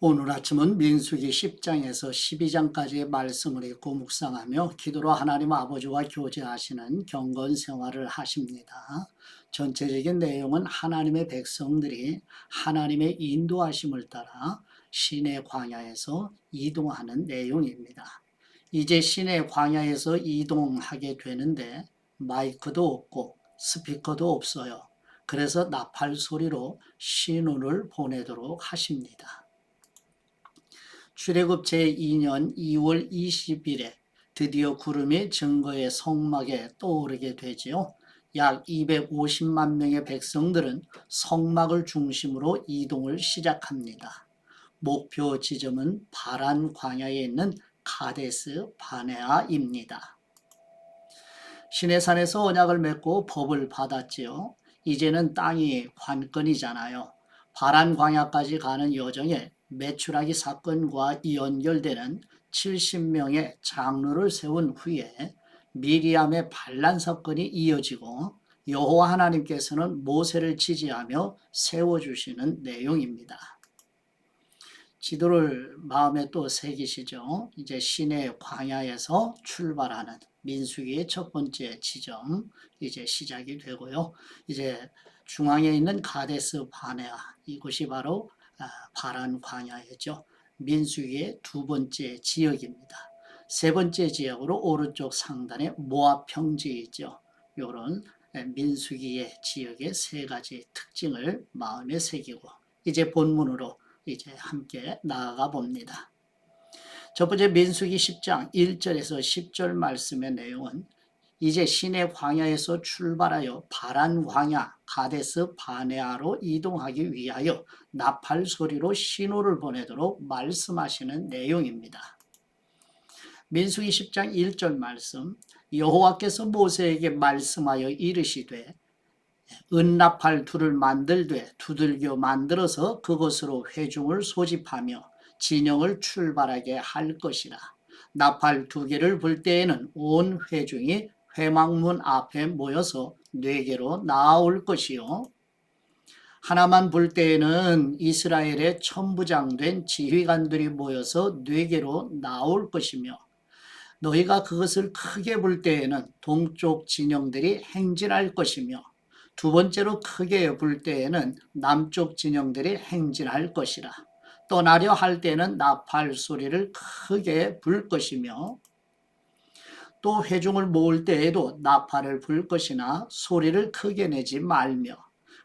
오늘 아침은 민수기 10장에서 12장까지의 말씀을 읽고 묵상하며 기도로 하나님 아버지와 교제하시는 경건 생활을 하십니다. 전체적인 내용은 하나님의 백성들이 하나님의 인도하심을 따라 시내 광야에서 이동하는 내용입니다. 이제 시내 광야에서 이동하게 되는데 마이크도 없고 스피커도 없어요. 그래서 나팔 소리로 신호를 보내도록 하십니다. 출애굽 제2년 2월 20일에 드디어 구름이 증거의 성막에 떠오르게 되지요. 약 250만 명의 백성들은 성막을 중심으로 이동을 시작합니다. 목표 지점은 바란 광야에 있는 가데스 바네아입니다. 시내산에서 언약을 맺고 법을 받았지요. 이제는 땅이 관건이잖아요. 바란 광야까지 가는 여정에 메추라기 사건과 연결되는 70명의 장로를 세운 후에 미리암의 반란 사건이 이어지고 여호와 하나님께서는 모세를 지지하며 세워주시는 내용입니다. 지도를 마음에 또 새기시죠. 이제 시내 광야에서 출발하는 민수기의 첫 번째 지점 이제 시작이 되고요. 이제 중앙에 있는 가데스 바네아, 이곳이 바로 바란 광야이죠. 민수기의 두 번째 지역입니다. 세 번째 지역으로 오른쪽 상단에 모압 평지이죠. 이런 민수기의 지역의 세 가지 특징을 마음에 새기고 이제 본문으로 이제 함께 나아가 봅니다. 첫 번째 민수기 10장 1절에서 10절 말씀의 내용은 이제 시내 광야에서 출발하여 바란 광야 가데스 바네아로 이동하기 위하여 나팔 소리로 신호를 보내도록 말씀하시는 내용입니다. 민수기 10장 1절 말씀, 여호와께서 모세에게 말씀하여 이르시되 은나팔 둘을 만들되 두들겨 만들어서 그것으로 회중을 소집하며 진영을 출발하게 할 것이라. 나팔 두 개를 불 때에는 온 회중이 회막문 앞에 모여서 네 개로 나아올 것이요. 하나만 불 때에는 이스라엘의 천부장된 지휘관들이 모여서 네 개로 나올 것이며 너희가 그것을 크게 불 때에는 동쪽 진영들이 행진할 것이며 두 번째로 크게 불 때에는 남쪽 진영들이 행진할 것이라. 떠나려 할 때는 나팔 소리를 크게 불 것이며 또 회중을 모을 때에도 나팔을 불 것이나 소리를 크게 내지 말며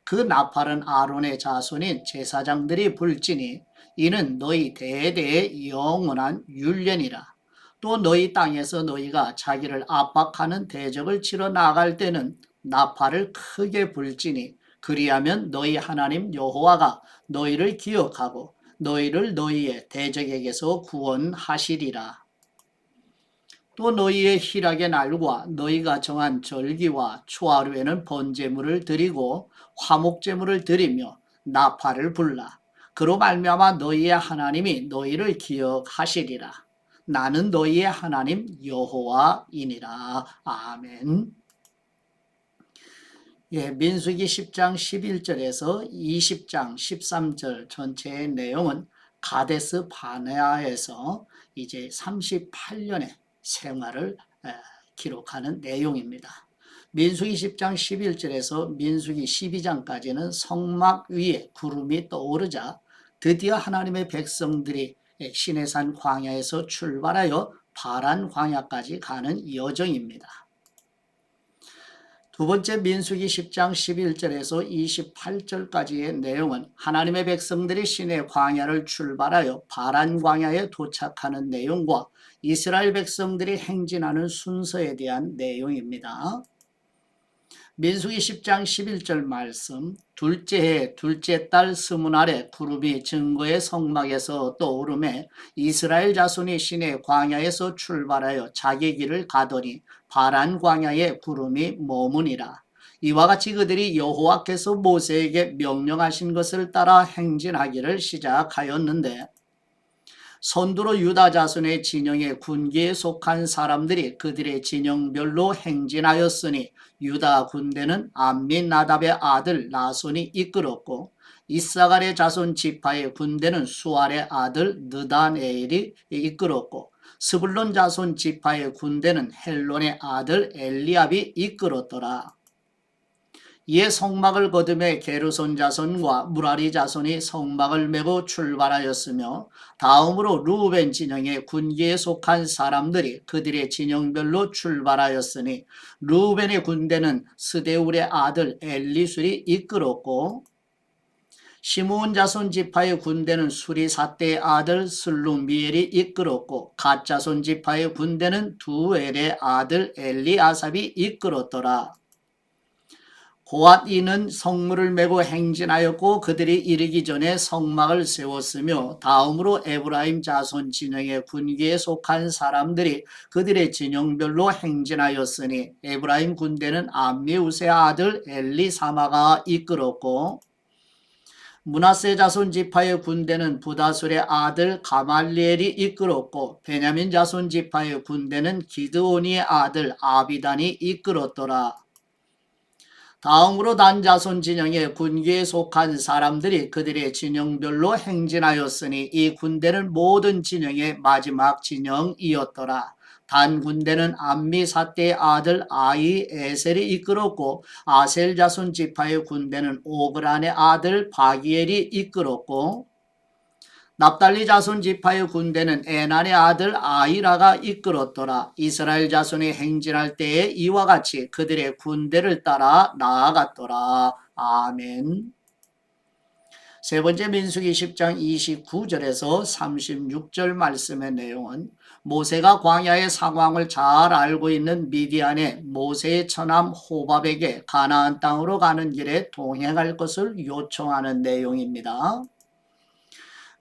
그 나팔은 아론의 자손인 제사장들이 불지니 이는 너희 대대의 영원한 율례니라. 또 너희 땅에서 너희가 자기를 압박하는 대적을 치러 나갈 때는 나팔을 크게 불지니 그리하면 너희 하나님 여호와가 너희를 기억하고 너희를 너희의 대적에게서 구원하시리라. 또 너희의 희락의 날과 너희가 정한 절기와 초하루에는 번제물을 드리고 화목제물을 드리며 나팔을 불라. 그로 말미암아 너희의 하나님이 너희를 기억하시리라. 나는 너희의 하나님 여호와이니라. 아멘. 민수기 10장 11절에서 20장 13절 전체의 내용은 가데스 바네아에서 이제 38년의 생활을 기록하는 내용입니다. 민수기 10장 11절에서 민수기 12장까지는 성막 위에 구름이 떠오르자 드디어 하나님의 백성들이 시내산 광야에서 출발하여 바란 광야까지 가는 여정입니다. 두 번째 민수기 10장 11절에서 28절까지의 내용은 하나님의 백성들이 시내 광야를 출발하여 바란 광야에 도착하는 내용과 이스라엘 백성들이 행진하는 순서에 대한 내용입니다. 민수기 10장 11절 말씀, 둘째 해 둘째 달 스무날에 구름이 증거의 성막에서 떠오르매 이스라엘 자손이 시내 광야에서 출발하여 자기 길을 가더니 바란 광야에 구름이 머무니라. 이와 같이 그들이 여호와께서 모세에게 명령하신 것을 따라 행진하기를 시작하였는데 선두로 유다 자손의 진영의 군기에 속한 사람들이 그들의 진영별로 행진하였으니 유다 군대는 암민나답의 아들 나손이 이끌었고 이사갈의 자손 지파의 군대는 수알의 아들 느다네엘이 이끌었고 스불론 자손 지파의 군대는 헬론의 아들 엘리압이 이끌었더라. 이에 성막을 거두매 게르손 자손과 무라리 자손이 성막을 메고 출발하였으며 다음으로 루벤 진영의 군기에 속한 사람들이 그들의 진영별로 출발하였으니 루벤의 군대는 스데울의 아들 엘리술이 이끌었고 시므온 자손 지파의 군대는 수리사떼의 아들 슬루미엘이 이끌었고 갓 자손 지파의 군대는 두엘의 아들 엘리아삽이 이끌었더라. 고앗이는 성문을 메고 행진하였고 그들이 이르기 전에 성막을 세웠으며 다음으로 에브라임 자손 진영의 군기에 속한 사람들이 그들의 진영별로 행진하였으니 에브라임 군대는 암미우스의 아들 엘리사마가 이끌었고 므낫세 자손 지파의 군대는 부다술의 아들 가말리엘이 이끌었고 베냐민 자손 지파의 군대는 기드오니의 아들 아비단이 이끌었더라. 다음으로 단 자손 진영의 군기에 속한 사람들이 그들의 진영별로 행진하였으니 이 군대는 모든 진영의 마지막 진영이었더라. 단 군대는 암미사떼의 아들 아히에셀이 이끌었고 아셀 자손 지파의 군대는 오그란의 아들 바기엘이 이끌었고 납달리 자손 지파의 군대는 에난의 아들 아이라가 이끌었더라. 이스라엘 자손이 행진할 때에 이와 같이 그들의 군대를 따라 나아갔더라. 아멘. 세 번째 민수기 10장 29절에서 36절 말씀의 내용은 모세가 광야의 상황을 잘 알고 있는 미디안의 모세의 처남 호밥에게 가나안 땅으로 가는 길에 동행할 것을 요청하는 내용입니다.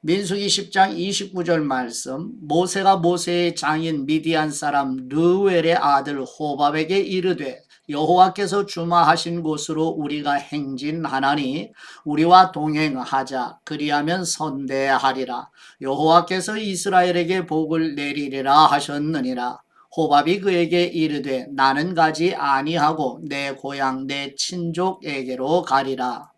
민수기 10장 29절 말씀 모세가 모세의 장인 미디안 사람 르웰의 아들 호밥에게 이르되 여호와께서 주마하신 곳으로 우리가 행진하나니 우리와 동행하자 그리하면 선대하리라. 여호와께서 이스라엘에게 복을 내리리라 하셨느니라. 호밥이 그에게 이르되 나는 가지 아니하고 내 고향 내 친족에게로 가리라.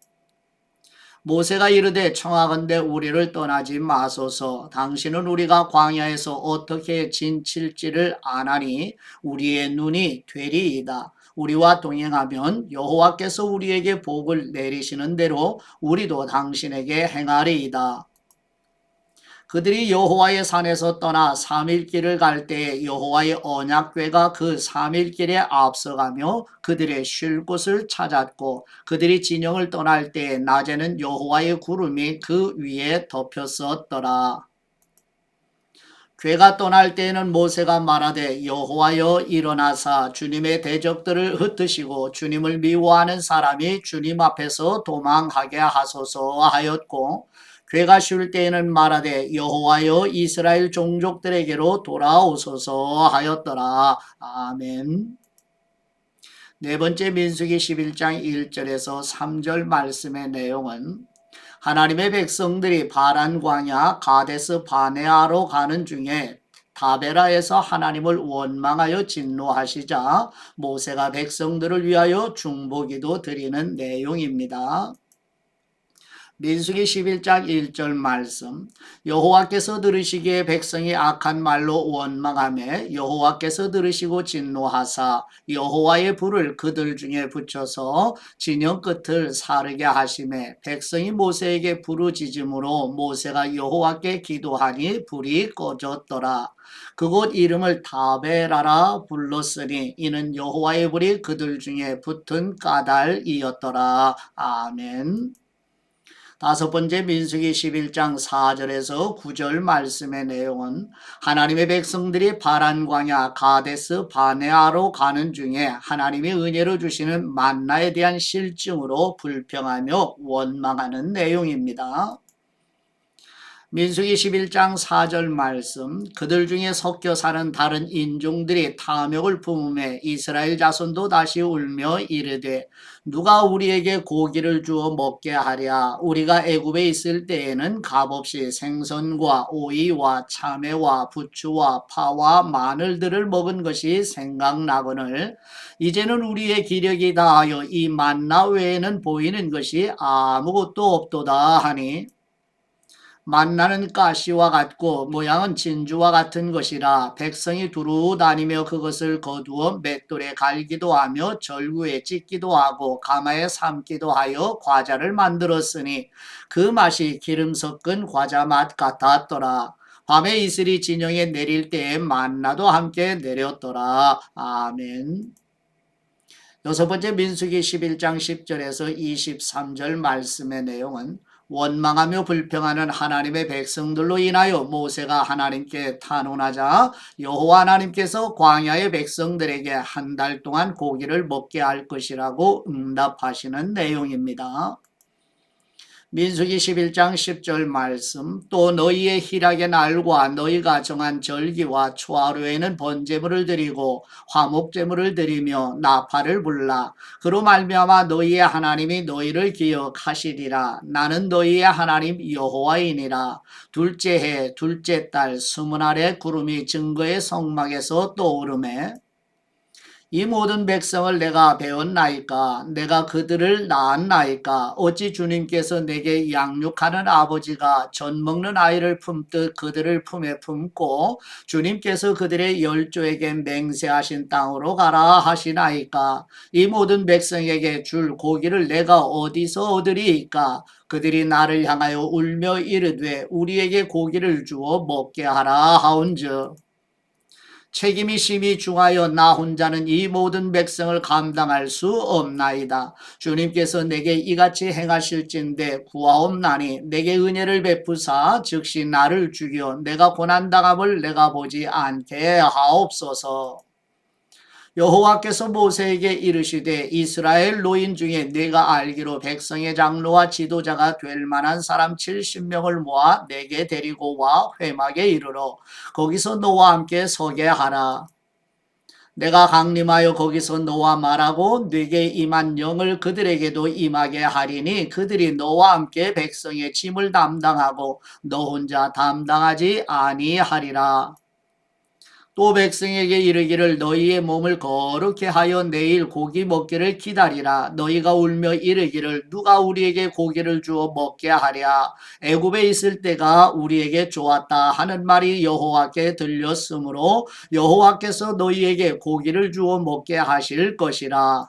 모세가 이르되 청하건대 우리를 떠나지 마소서. 당신은 우리가 광야에서 어떻게 진칠지를 아나니 우리의 눈이 되리이다. 우리와 동행하면 여호와께서 우리에게 복을 내리시는 대로 우리도 당신에게 행하리이다. 그들이 여호와의 산에서 떠나 3일 길을 갈 때에 여호와의 언약궤가 그 3일 길에 앞서가며 그들의 쉴 곳을 찾았고 그들이 진영을 떠날 때에 낮에는 여호와의 구름이 그 위에 덮였었더라. 궤가 떠날 때에는 모세가 말하되 여호와여 일어나사 주님의 대적들을 흩으시고 주님을 미워하는 사람이 주님 앞에서 도망하게 하소서 하였고 궤가 쉴 때에는 말하되 여호와여 이스라엘 종족들에게로 돌아오소서 하였더라. 아멘. 네 번째 민수기 11장 1절에서 3절 말씀의 내용은 하나님의 백성들이 바란 광야 가데스 바네아로 가는 중에 다베라에서 하나님을 원망하여 진노하시자 모세가 백성들을 위하여 중보기도 드리는 내용입니다. 민수기 11장 1절 말씀 여호와께서 들으시기에 백성이 악한 말로 원망하며 여호와께서 들으시고 진노하사 여호와의 불을 그들 중에 붙여서 진영 끝을 사르게 하시매 백성이 모세에게 부르짖음으로 모세가 여호와께 기도하니 불이 꺼졌더라. 그곳 이름을 다베라라 불렀으니 이는 여호와의 불이 그들 중에 붙은 까닭이었더라. 아멘. 다섯 번째 민수기 11장 4절에서 9절 말씀의 내용은 하나님의 백성들이 바란 광야 가데스 바네아로 가는 중에 하나님이 은혜로 주시는 만나에 대한 실증으로 불평하며 원망하는 내용입니다. 민수기 11장 4절 말씀, 그들 중에 섞여 사는 다른 인종들이 탐욕을 품음에 이스라엘 자손도 다시 울며 이르되 누가 우리에게 고기를 주어 먹게 하랴. 우리가 애굽에 있을 때에는 값없이 생선과 오이와 참외와 부추와 파와 마늘들을 먹은 것이 생각나거늘 이제는 우리의 기력이 다하여 이 만나 외에는 보이는 것이 아무것도 없도다 하니 만나는 가시와 같고 모양은 진주와 같은 것이라 백성이 두루 다니며 그것을 거두어 맷돌에 갈기도 하며 절구에 찢기도 하고 가마에 삶기도 하여 과자를 만들었으니 그 맛이 기름 섞은 과자 맛 같았더라. 밤에 이슬이 진영에 내릴 때에 만나도 함께 내렸더라. 아멘. 여섯 번째 민수기 11장 10절에서 23절 말씀의 내용은 원망하며 불평하는 하나님의 백성들로 인하여 모세가 하나님께 탄원하자 여호와 하나님께서 광야의 백성들에게 한 달 동안 고기를 먹게 할 것이라고 응답하시는 내용입니다. 민수기 11장 10절 말씀 또 너희의 희락의 날과 너희가 정한 절기와 초하루에는 번제물을 드리고 화목제물을 드리며 나팔을 불라 그로 말미암아 너희의 하나님이 너희를 기억하시리라. 나는 너희의 하나님 여호와이니라. 둘째 해 둘째 달 20알의 구름이 증거의 성막에서 떠오르매 이 모든 백성을 내가 배웠나이까 내가 그들을 낳았나이까 어찌 주님께서 내게 양육하는 아버지가 젖 먹는 아이를 품듯 그들을 품에 품고 주님께서 그들의 열조에게 맹세하신 땅으로 가라 하시나이까 이 모든 백성에게 줄 고기를 내가 어디서 얻으리이까 그들이 나를 향하여 울며 이르되 우리에게 고기를 주어 먹게 하라 하온즉 책임이 심히 중하여 나 혼자는 이 모든 백성을 감당할 수 없나이다. 주님께서 내게 이같이 행하실진대 구하옵나니 내게 은혜를 베푸사 즉시 나를 죽여 내가 고난당함을 내가 보지 않게 하옵소서. 여호와께서 모세에게 이르시되 이스라엘 노인 중에 네가 알기로 백성의 장로와 지도자가 될 만한 사람 70명을 모아 내게 데리고 와 회막에 이르러 거기서 너와 함께 서게 하라. 내가 강림하여 거기서 너와 말하고 네게 임한 영을 그들에게도 임하게 하리니 그들이 너와 함께 백성의 짐을 담당하고 너 혼자 담당하지 아니하리라. 또 백성에게 이르기를 너희의 몸을 거룩히 하여 내일 고기 먹기를 기다리라. 너희가 울며 이르기를 누가 우리에게 고기를 주어 먹게 하랴. 애굽에 있을 때가 우리에게 좋았다 하는 말이 여호와께 들렸으므로 여호와께서 너희에게 고기를 주어 먹게 하실 것이라.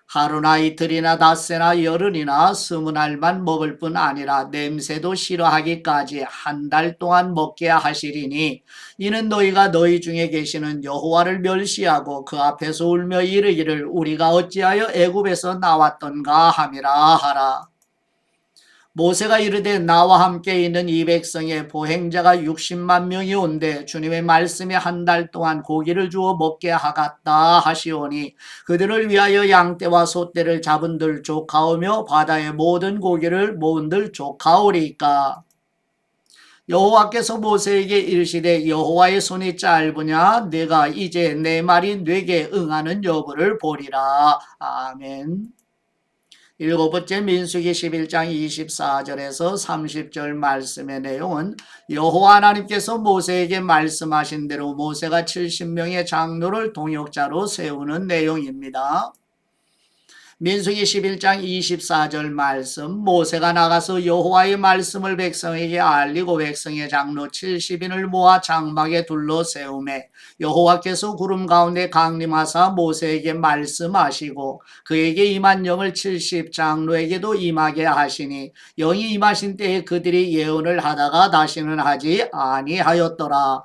하루나 이틀이나 닷새나 열흘이나 20알만 먹을 뿐 아니라 냄새도 싫어하기까지 한 달 동안 먹게 하시리니 이는 너희가 너희 중에 계시는 여호와를 멸시하고 그 앞에서 울며 이르기를 우리가 어찌하여 애굽에서 나왔던가 함이라 하라. 모세가 이르되 나와 함께 있는 이 백성의 보행자가 60만 명이 온데 주님의 말씀이 한 달 동안 고기를 주어 먹게 하갔다 하시오니 그들을 위하여 양떼와 소떼를 잡은들 조카오며 바다의 모든 고기를 모은들 조카오리까. 여호와께서 모세에게 이르시되 여호와의 손이 짧으냐 내가 이제 내 말이 네게 응하는 여부를 보리라. 아멘. 일곱 번째 민수기 11장 24절에서 30절 말씀의 내용은 여호와 하나님께서 모세에게 말씀하신 대로 모세가 70명의 장로를 동역자로 세우는 내용입니다. 민수기 11장 24절 말씀 모세가 나가서 여호와의 말씀을 백성에게 알리고 백성의 장로 70인을 모아 장막에 둘러 세우매 여호와께서 구름 가운데 강림하사 모세에게 말씀하시고 그에게 임한 영을 70 장로에게도 임하게 하시니 영이 임하신 때에 그들이 예언을 하다가 다시는 하지 아니하였더라.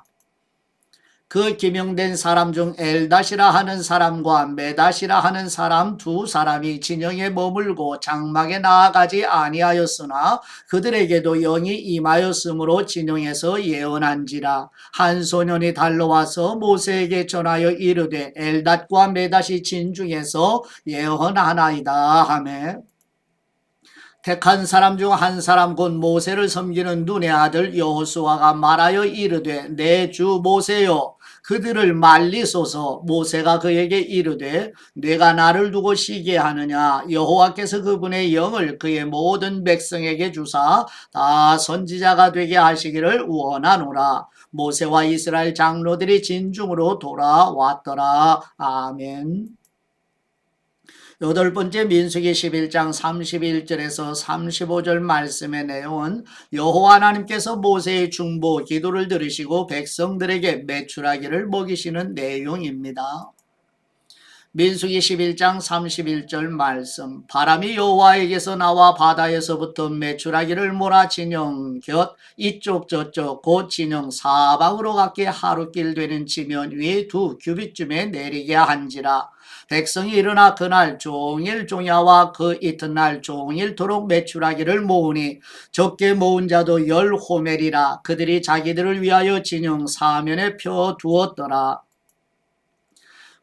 그 기명된 사람 중 엘닷이라 하는 사람과 메닷이라 하는 사람 두 사람이 진영에 머물고 장막에 나아가지 아니하였으나 그들에게도 영이 임하였으므로 진영에서 예언한지라. 한 소년이 달려와서 모세에게 전하여 이르되 엘닷과 메닷이 진중에서 예언하나이다 하매 택한 사람 중 한 사람 곧 모세를 섬기는 눈의 아들 여호수아가 말하여 이르되 내 주 모세여 그들을 말리소서. 모세가 그에게 이르되 내가 나를 두고 시기하느냐. 여호와께서 그분의 영을 그의 모든 백성에게 주사 다 선지자가 되게 하시기를 원하노라. 모세와 이스라엘 장로들이 진중으로 돌아왔더라. 아멘. 여덟 번째 민수기 11장 31절에서 35절 말씀의 내용은 여호와 하나님께서 모세의 중보 기도를 들으시고 백성들에게 메추라기를 먹이시는 내용입니다. 민수기 11장 31절 말씀. 바람이 여호와에게서 나와 바다에서부터 메추라기를 몰아 진영 곁 이쪽 저쪽 곧 진영 사방으로 각기 하루길 되는 지면 위에 2규빗쯤에 내리게 한지라. 백성이 일어나 그날 종일 종야와 그 이튿날 종일토록 메추라기를 모으니 적게 모은 자도 10호멜이라. 그들이 자기들을 위하여 진영 사면에 펴 두었더라.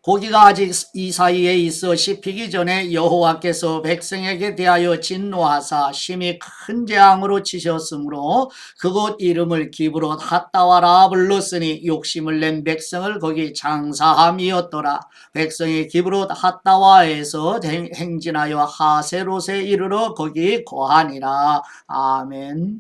고기가 아직 이 사이에 있어 씹히기 전에 여호와께서 백성에게 대하여 진노하사 심히 큰 재앙으로 치셨으므로 그곳 이름을 기브롯 핫다와라 불렀으니 욕심을 낸 백성을 거기 장사함이었더라. 백성이 기브롯 핫다와에서 행진하여 하세롯에 이르러 거기 거하니라. 아멘.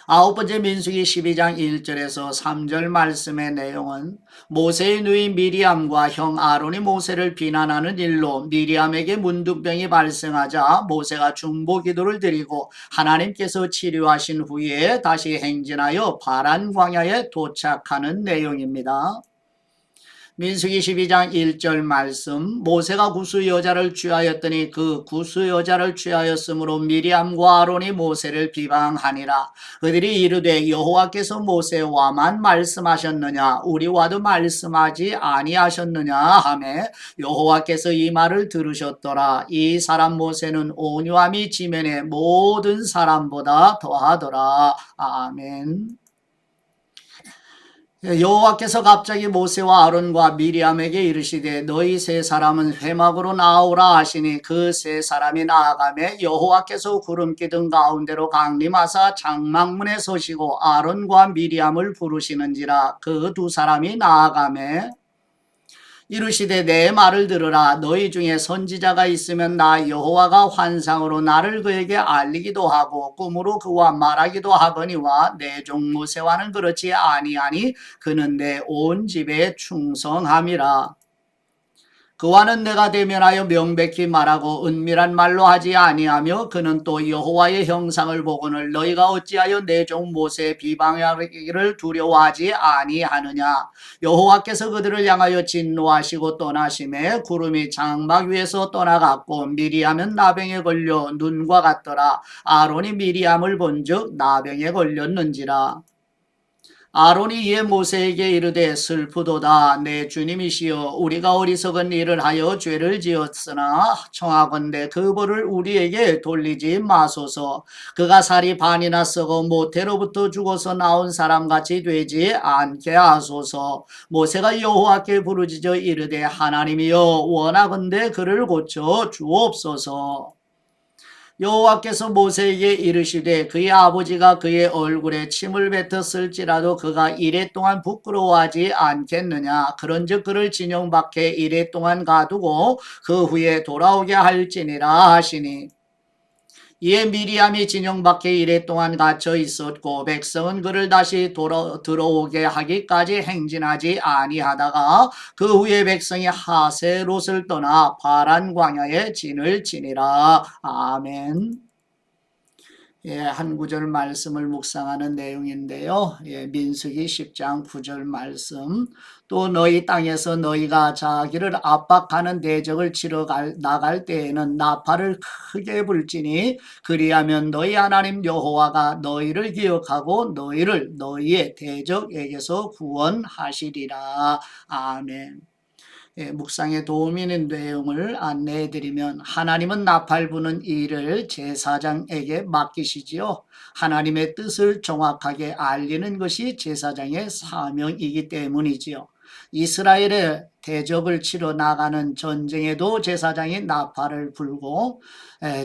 아홉 번째 민수기 12장 1절에서 3절 말씀의 내용은 모세의 누이 미리암과 형 아론이 모세를 비난하는 일로 미리암에게 문둥병이 발생하자 모세가 중보 기도를 드리고 하나님께서 치료하신 후에 다시 행진하여 파란 광야에 도착하는 내용입니다. 민수기 12장 1절 말씀. 모세가 구스 여자를 취하였더니 그 구스 여자를 취하였으므로 미리암과 아론이 모세를 비방하니라. 그들이 이르되 여호와께서 모세와만 말씀하셨느냐 우리와도 말씀하지 아니하셨느냐 하매 여호와께서 이 말을 들으셨더라. 이 사람 모세는 온유함이 지면의 모든 사람보다 더하더라. 아멘. 여호와께서 갑자기 모세와 아론과 미리암에게 이르시되 너희 세 사람은 회막으로 나오라 하시니 그 세 사람이 나아가매 여호와께서 구름 기둥 가운데로 강림하사 장막문에 서시고 아론과 미리암을 부르시는지라. 그 두 사람이 나아가매 이르시되 내 말을 들으라. 너희 중에 선지자가 있으면 나 여호와가 환상으로 나를 그에게 알리기도 하고 꿈으로 그와 말하기도 하거니와 내 종 모세와는 그렇지 아니하니 그는 내 온 집에 충성함이라. 그와는 내가 대면하여 명백히 말하고 은밀한 말로 하지 아니하며 그는 또 여호와의 형상을 보거늘 너희가 어찌하여 내 종 모세의 비방하기를 두려워하지 아니하느냐. 여호와께서 그들을 향하여 진노하시고 떠나심에 구름이 장막 위에서 떠나갔고 미리암은 나병에 걸려 눈과 같더라. 아론이 미리암을 본즉 나병에 걸렸는지라. 아론이 이에 모세에게 이르되 슬프도다. 내 주님이시여 우리가 어리석은 일을 하여 죄를 지었으나 청하건대 그 벌을 우리에게 돌리지 마소서. 그가 살이 반이나 썩어 모태로부터 죽어서 나온 사람같이 되지 않게 하소서. 모세가 여호와께 부르짖어 이르되 하나님이여 원하건대 그를 고쳐 주옵소서. 여호와께서 모세에게 이르시되 그의 아버지가 그의 얼굴에 침을 뱉었을지라도 그가 이레 동안 부끄러워하지 않겠느냐. 그런즉 그를 진영 밖에 이레 동안 가두고 그 후에 돌아오게 할지니라 하시니 이에 미리암이 진영 밖에 이레 동안 갇혀 있었고 백성은 그를 다시 들어오게 하기까지 행진하지 아니하다가 그 후에 백성이 하세롯을 떠나 파란 광야에 진을 치니라. 아멘. 한 구절 말씀을 묵상하는 내용인데요. 민수기 10장 9절 말씀. 또 너희 땅에서 너희가 자기를 압박하는 대적을 치러 나갈 때에는 나팔을 크게 불지니 그리하면 너희 하나님 여호와가 너희를 기억하고 너희를 너희의 대적에게서 구원하시리라. 아멘. 묵상에 도움이 되는 내용을 안내해 드리면 하나님은 나팔 부는 일을 제사장에게 맡기시지요. 하나님의 뜻을 정확하게 알리는 것이 제사장의 사명이기 때문이지요. 이스라엘의 대적을 치러 나가는 전쟁에도 제사장이 나팔을 불고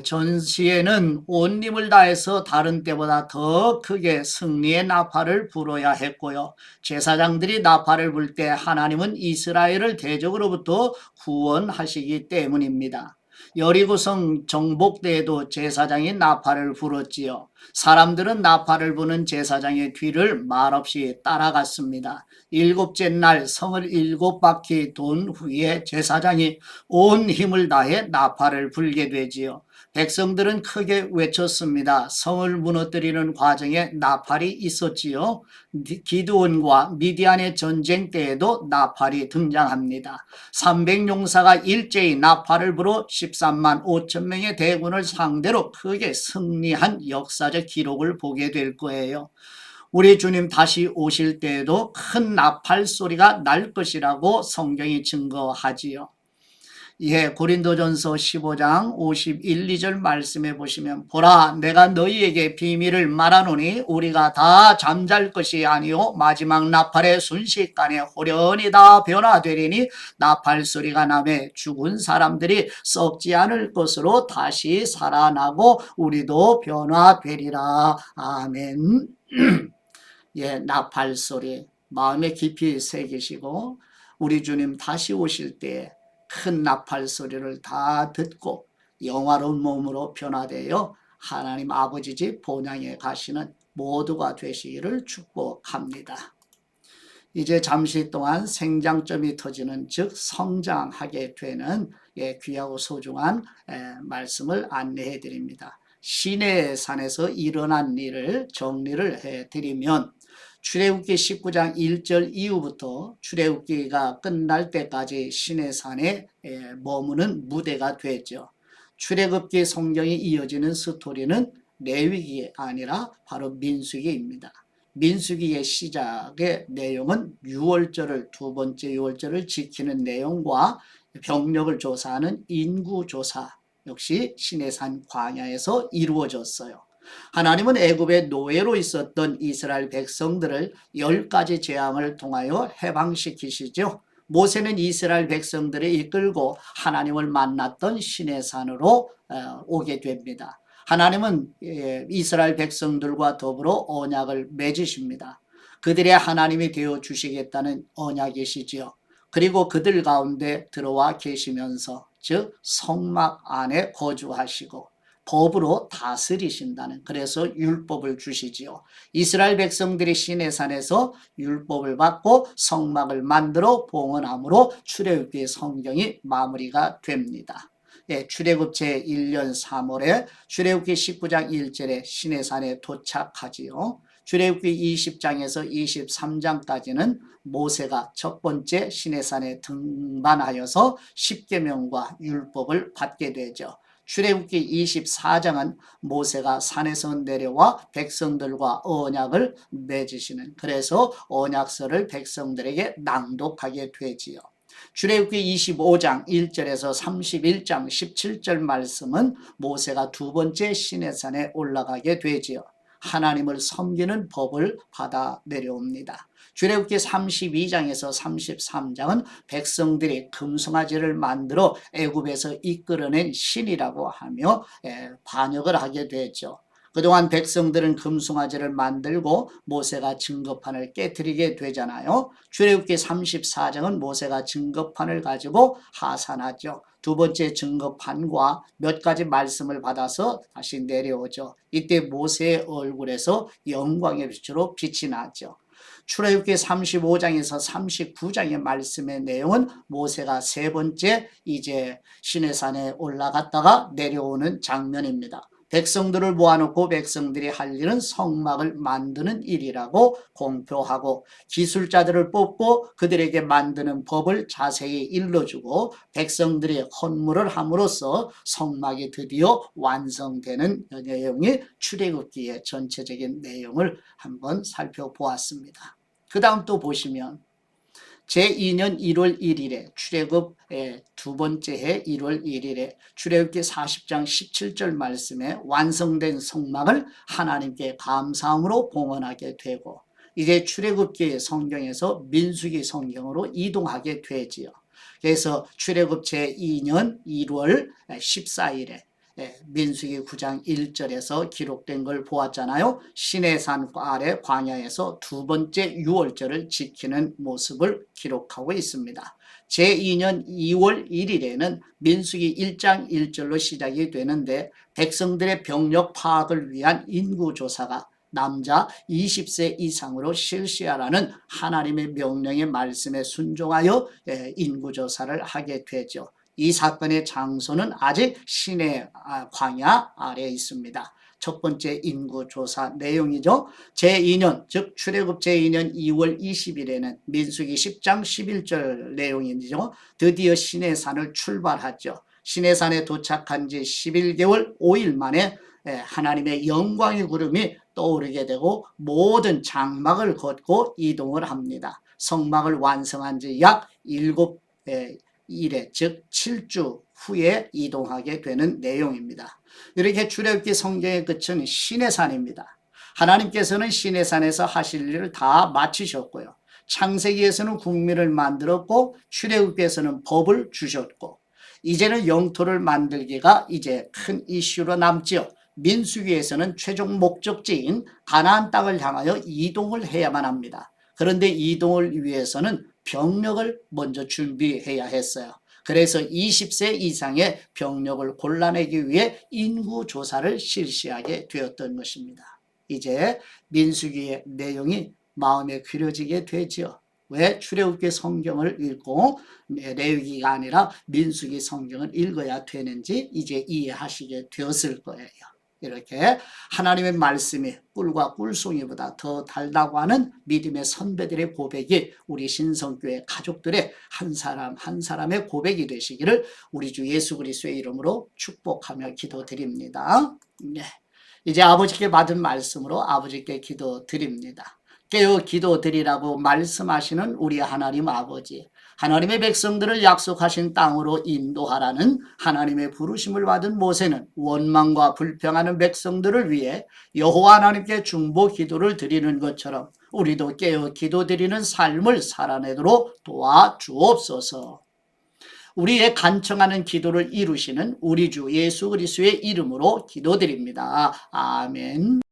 전시에는 온 힘을 다해서 다른 때보다 더 크게 승리의 나팔을 불어야 했고요. 제사장들이 나팔을 불 때 하나님은 이스라엘을 대적으로부터 구원하시기 때문입니다. 여리고성 정복 때에도 제사장이 나팔을 불었지요. 사람들은 나팔을 부는 제사장의 뒤를 말없이 따라갔습니다. 일곱째 날 성을 7바퀴 돈 후에 제사장이 온 힘을 다해 나팔을 불게 되지요. 백성들은 크게 외쳤습니다. 성을 무너뜨리는 과정에 나팔이 있었지요. 기드온과 미디안의 전쟁 때에도 나팔이 등장합니다. 300용사가 일제히 나팔을 불어 13만 5천 명의 대군을 상대로 크게 승리한 역사적 기록을 보게 될 거예요. 우리 주님 다시 오실 때에도 큰 나팔 소리가 날 것이라고 성경이 증거하지요. 예, 고린도전서 15장 51, 2절 말씀해 보시면 보라 내가 너희에게 비밀을 말하노니 우리가 다 잠잘 것이 아니요 마지막 나팔의 순식간에 호련히 다 변화되리니 나팔 소리가 나매 죽은 사람들이 썩지 않을 것으로 다시 살아나고 우리도 변화되리라. 아멘. 예, 나팔 소리 마음에 깊이 새기시고 우리 주님 다시 오실 때 큰 나팔 소리를 다 듣고 영화로운 몸으로 변화되어 하나님 아버지 집 본향에 가시는 모두가 되시기를 축복합니다. 이제 잠시 동안 생장점이 터지는 즉 성장하게 되는 귀하고 소중한 말씀을 안내해 드립니다. 시내산에서 일어난 일을 정리를 해 드리면 출애굽기 19장 1절 이후부터 출애굽기가 끝날 때까지 시내산에 머무는 무대가 되죠. 출애굽기 성경이 이어지는 스토리는 레위기가 아니라 바로 민수기입니다. 민수기의 시작의 내용은 유월절을 두 번째 유월절을 지키는 내용과 병력을 조사하는 인구조사 역시 시내산 광야에서 이루어졌어요. 하나님은 애굽의 노예로 있었던 이스라엘 백성들을 10가지 재앙을 통하여 해방시키시죠. 모세는 이스라엘 백성들을 이끌고 하나님을 만났던 시내산으로 오게 됩니다. 하나님은 이스라엘 백성들과 더불어 언약을 맺으십니다. 그들의 하나님이 되어 주시겠다는 언약이시지요. 그리고 그들 가운데 들어와 계시면서 즉 성막 안에 거주하시고 법으로 다스리신다는 그래서 율법을 주시지요. 이스라엘 백성들이 시내산에서 율법을 받고 성막을 만들어 봉헌함으로 출애굽기 성경이 마무리가 됩니다. 예, 출애굽 제1년 3월에 출애굽기 19장 1절에 시내산에 도착하지요. 출애굽기 20장에서 23장까지는 모세가 첫 번째 시내산에 등반하여서 십계명과 율법을 받게 되죠. 출애굽기 24장은 모세가 산에서 내려와 백성들과 언약을 맺으시는 그래서 언약서를 백성들에게 낭독하게 되지요. 출애굽기 25장 1절에서 31장 17절 말씀은 모세가 두 번째 시내산에 올라가게 되지요. 하나님을 섬기는 법을 받아 내려옵니다. 출애굽기 32장에서 33장은 백성들이 금송아지를 만들어 애굽에서 이끌어낸 신이라고 하며 반역을 하게 되죠. 그동안 백성들은 금송아지를 만들고 모세가 증거판을 깨뜨리게 되잖아요. 출애굽기 34장은 모세가 증거판을 가지고 하산하죠. 두 번째 증거판과 몇 가지 말씀을 받아서 다시 내려오죠. 이때 모세의 얼굴에서 영광의 빛으로 빛이 나죠. 출애굽기 35장에서 39장의 말씀의 내용은 모세가 세 번째 이제 시내산에 올라갔다가 내려오는 장면입니다. 백성들을 모아놓고 백성들이 할 일은 성막을 만드는 일이라고 공표하고 기술자들을 뽑고 그들에게 만드는 법을 자세히 일러주고 백성들이 헌물을 함으로써 성막이 드디어 완성되는 내용이 출애굽기의 전체적인 내용을 한번 살펴보았습니다. 그 다음 또 보시면 제2년 1월 1일에 출애굽 두 번째 해 1월 1일에 출애굽기 40장 17절 말씀에 완성된 성막을 하나님께 감사함으로 봉헌하게 되고 이제 출애굽기 성경에서 민수기 성경으로 이동하게 되지요. 그래서 출애굽 제2년 1월 14일에 민수기 9장 1절에서 기록된 걸 보았잖아요. 시내산 아래 광야에서 두 번째 유월절을 지키는 모습을 기록하고 있습니다. 제2년 2월 1일에는 민수기 1장 1절로 시작이 되는데 백성들의 병력 파악을 위한 인구조사가 남자 20세 이상으로 실시하라는 하나님의 명령의 말씀에 순종하여 인구조사를 하게 되죠. 이 사건의 장소는 아직 시내 광야 아래에 있습니다. 첫 번째 인구조사 내용이죠. 제2년 즉 출애굽 제2년 2월 20일에는 민수기 10장 11절 내용이죠. 드디어 시내산을 출발하죠. 시내산에 도착한 지 11개월 5일 만에 하나님의 영광의 구름이 떠오르게 되고 모든 장막을 걷고 이동을 합니다. 성막을 완성한 지 약 7일에 즉 7주 후에 이동하게 되는 내용입니다. 이렇게 출애굽기 성경의 끝은 시내산입니다. 하나님께서는 시내산에서 하실 일을 다 마치셨고요. 창세기에서는 국민을 만들었고 출애굽기에서는 법을 주셨고 이제는 영토를 만들기가 이제 큰 이슈로 남지요. 민수기에서는 최종 목적지인 가나안 땅을 향하여 이동을 해야만 합니다. 그런데 이동을 위해서는 병력을 먼저 준비해야 했어요. 그래서 20세 이상의 병력을 골라내기 위해 인구조사를 실시하게 되었던 것입니다. 이제 민수기의 내용이 마음에 그려지게 되죠. 왜 출애굽기 성경을 읽고 레위기가 아니라 민수기 성경을 읽어야 되는지 이제 이해하시게 되었을 거예요. 이렇게 하나님의 말씀이 꿀과 꿀송이보다 더 달다고 하는 믿음의 선배들의 고백이 우리 신성교회 가족들의 한 사람 한 사람의 고백이 되시기를 우리 주 예수 그리스도의 이름으로 축복하며 기도드립니다. 네. 이제 아버지께 받은 말씀으로 아버지께 기도드립니다. 깨어 기도드리라고 말씀하시는 우리 하나님 아버지, 하나님의 백성들을 약속하신 땅으로 인도하라는 하나님의 부르심을 받은 모세는 원망과 불평하는 백성들을 위해 여호와 하나님께 중보 기도를 드리는 것처럼 우리도 깨어 기도드리는 삶을 살아내도록 도와주옵소서. 우리의 간청하는 기도를 이루시는 우리 주 예수 그리스도의 이름으로 기도드립니다. 아멘.